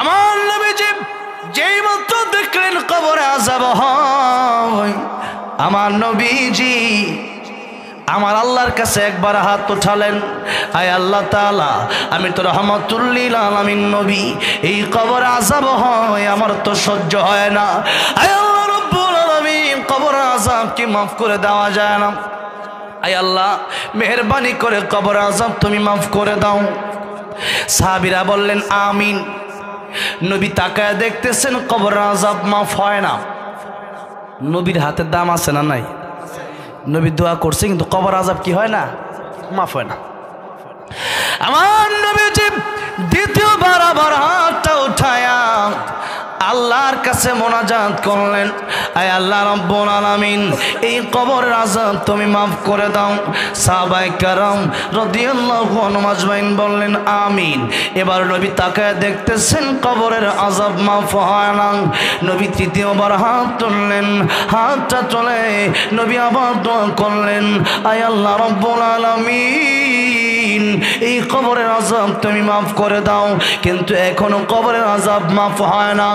আমার নবীজি যেই মাত্র দেখলেন কবরে আযাব হয়, আমার নবীজি আমার আল্লাহর কাছে একবার হাত উঠালেন, আয় আল্লাহ তাআলা, আমি তো রাহমাতুল লিল আলামিন নবী, এই কবর আযাব হয় আমার তো সহ্য হয় না। আয় আল্লাহ রাব্বুল আলামিন, কবর আযাব কি মাফ করে দেওয়া যায় না? আয় আল্লাহ মেহেরবানি করে কবর আযাব তুমি মাফ করে দাও। সাহাবীরা বললেন আমিন। নবী তাকায় দেখতেছেন কবর আযাব মাফ হয় না। নবীর হাতের দাম আছে না নাই? নবী দোয়া করছে কিন্তু কবর আযাব কি হয় না? মাফ হয় না। আমার নবীজি দ্বিতীয়বার আবার হাতটা উঠায়া আল্লাহর কাছে মোনাজাত করলেন, আয় আল্লাহ রাব্বুল আলামিন, এই কবরের আযাব তুমি মাফ করে দাও। সাহাবায়ে কেরাম রাদিয়াল্লাহু আনহুম আজমাইন বললেন আমিন। এবার নবী তাকায় দেখতেছেন কবরের আযাব মাফ হয় না। নবী তৃতীয়বার হাত তুললেন, হাতটা তুলে নবী আবার দোয়া করলেন, আয় আল্লাহ রাব্বুল আলামিন, এই কবরের আযাব তুমি মাফ করে দাও। কিন্তু এখনো কবরের আযাব মাফ হয় না।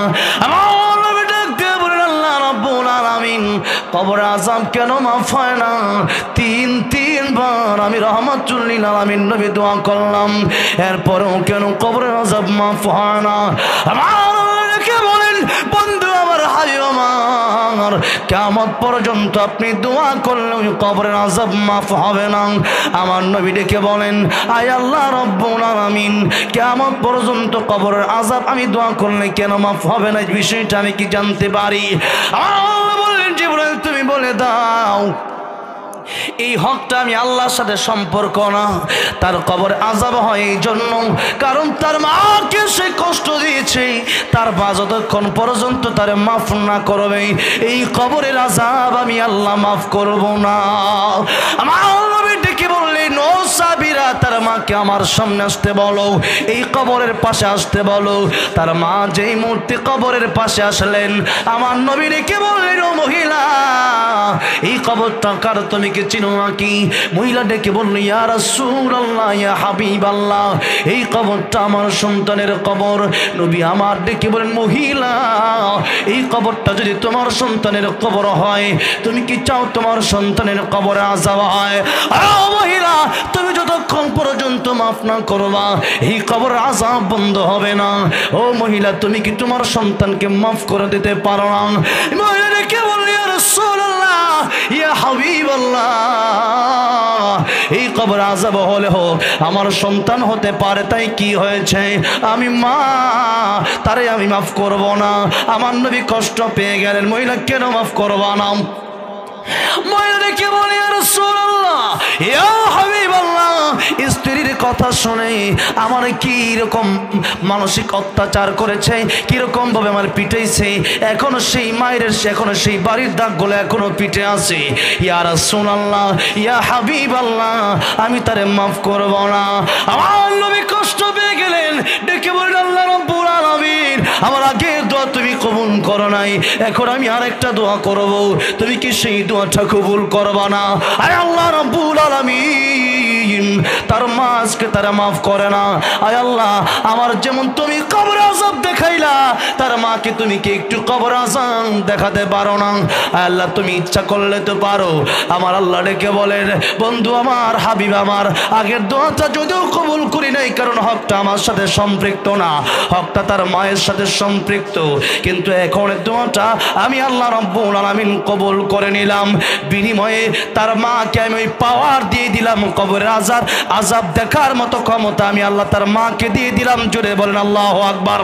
আমার নবী ডাকতে বলেন, আল্লাহ রাব্বুল আলামিন, কবরের আযাব কেন মাফ হয় না? তিনবার আমি রাহমাতুল লিল আলামিন নবী দোয়া করলাম, এরপরেও কেন কবরের আযাব মাফ হয় না? আমার নবী বলেন, বন্ধু আমার, হাবিব আমার, কিয়ামত পর্যন্ত আপনি দোয়া করলে ওই কবরের আযাব মাফ হবে না। আমার নবী ডেকে বলেন, আয় আল্লাহ রাব্বুল আলামিন, কিয়ামত পর্যন্ত কবরের আযাব আমি দোয়া করলে কেন মাফ হবে না, এই বিষয়টা আমি কি জানতে পারি? আল্লাহ বললেন, জিবরাইল তুমি বলে দাও। এই হকটা আমি আল্লাহর সাথে সম্পর্ক না, তার কবর আযাব হয় এই জন্য কারণ তার মাকে সে কষ্ট দিয়েছে, তার মা যতক্ষণ পর্যন্ত তার মাফ না করবে এই কবরের আযাব আমি আল্লাহ মাফ করব না। আমার নবী ডেকে বললেন, ও সাহাবীরা, তার মাকে আমার সামনে আসতে বলো, এই কবরের পাশে আসতে বলো। তার মা যেই মুহূর্তে কবরের পাশে আসলেন, আমার নবী ডেকে বললেন, ও মহিলা, এই কবরটা কার, তুমি কি চিনো নাকি? মহিলা ডেকে বলল, ইয়া রাসূলুল্লাহ, ইয়া হাবিবাল্লাহ, এই কবরটা আমার সন্তানের কবর। নবী আমার ডেকে বলেন, মহিলা, এই কবরটা যদি তোমার সন্তানের কবর হয়, তুমি কি চাও তোমার সন্তানের কবরে আযাব হয়? ও মহিলা, তুমি যতক্ষণ পর্যন্ত মাফ না করবা এই কবরের আযাব বন্ধ হবে না। ও মহিলা, তুমি কি তোমার সন্তানকে মাফ করে দিতে পারো না? মহিলা ডেকে বলল, ইয়া রাসূলুল্লাহ, ইয়া হাবিবাল্লাহ, এই কবর আযাব হলে হোক আমার সন্তান হতে পারে, তাই কি হয়েছে? আমি মা, তারে আমি মাফ করব না। আমার নবী কষ্ট পেয়ে গেলেন, মহিলা কেন মাফ করবা না? মহিলা ডেকে বলে, ইয়া রাসূলুল্লাহ, ইয়া হাবিবাল্লাহ, স্ত্রীর কথা শুনে আমার কি রকম মানসিক অত্যাচার করেছে, কিরকম ভাবে আমার পিটাইছে, এখনো সেই মায়ের, এখনো সেই বাড়ির দাগগুলো এখনো পিঠে আছে। ইয়া রাসূলুল্লাহ, ইয়া হাবিবাল্লাহ, আমি তারে মাফ করব না। আমার নবী কষ্ট পেয়ে গেলেন, ডেকে বললেন, আল্লাহ রাব্বুল আলামিন, আমার আগের দোয়া তুমি কবুল করো নাই, এখন আমি আরেকটা দোয়া করব, তুমি কি সেই দোয়াটা কবুল করবা না? আয় আল্লাহ রাব্বুল আলামিন, তার মা আজকে তারা মাফ করে না। আয় আল্লাহ, আমার যেমন তুমি কবর আযাব দেখাইলা, তার মাকে তুমি কি একটু কবর আযাব দেখাতে পারো না? আয় আল্লাহ, তুমি ইচ্ছা করলে তো পারো। আমার আল্লাহ ডেকে বলেন, বন্ধু আমার, হাবিব আমার, আগের দোয়াটা যদিও কবুল করি নাই কারণ হকটা আমার সাথে সম্পৃক্ত না, হকটা তার মায়ের সাথে সম্পৃক্ত, কিন্তু এখন দোয়াটা আমি আল্লাহ রাব্বুল আলামিন কবুল করে নিলাম। বিনিময়ে তার মাকে আমি ওই পাওয়ার দিয়ে দিলাম, কবরের আযাব দেখার মতো ক্ষমতা আমি আল্লাহ তার মাকে দিয়ে দিলাম। জোরে বলেন আল্লাহু আকবার।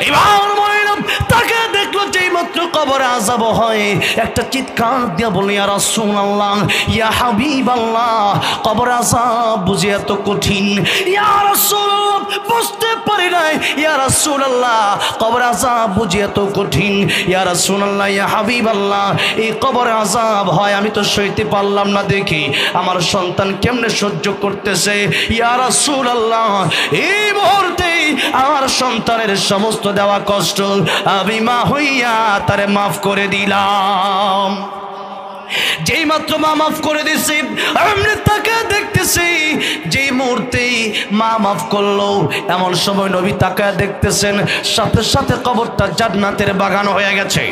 এবার মহিলা তাকে দেখলো, যেই মাত্র কবরে আযাব হয় একটা চিৎকার দিয়া বলে, ইয়া রাসূলুল্লাহ, ইয়া হাবিবাল্লাহ, কবরে আযাব বুঝি এত কঠিন? ইয়া রাসূলুল্লাহ, বুঝতে পারি নাই। ইয়া রাসূলুল্লাহ, কবরে আযাব বুঝি এত কঠিন? ইয়া রাসূলুল্লাহ, ইয়া হাবিবাল্লাহ, এই কবরে আযাব হয় আমি তো সইতে পারলাম না, দেখি আমার সন্তান কেমনে সহ্য করতেছে। ইয়া রাসূলুল্লাহ, এই মুহূর্তে আমার সন্তানের সমস্ত দেওয়া কষ্ট আমি মা হইয়া তারে মাফ করে দিলাম। যেই মাত্র মা মাফ করে দিছি এমনি তাকে দেখতেছি যেই মুহূর্তে মা মাফ করলো এমন সময় নবী তাকায় দেখতেছেন সাথে সাথে কবরটা জান্নাতের বাগান হয়ে গেছে।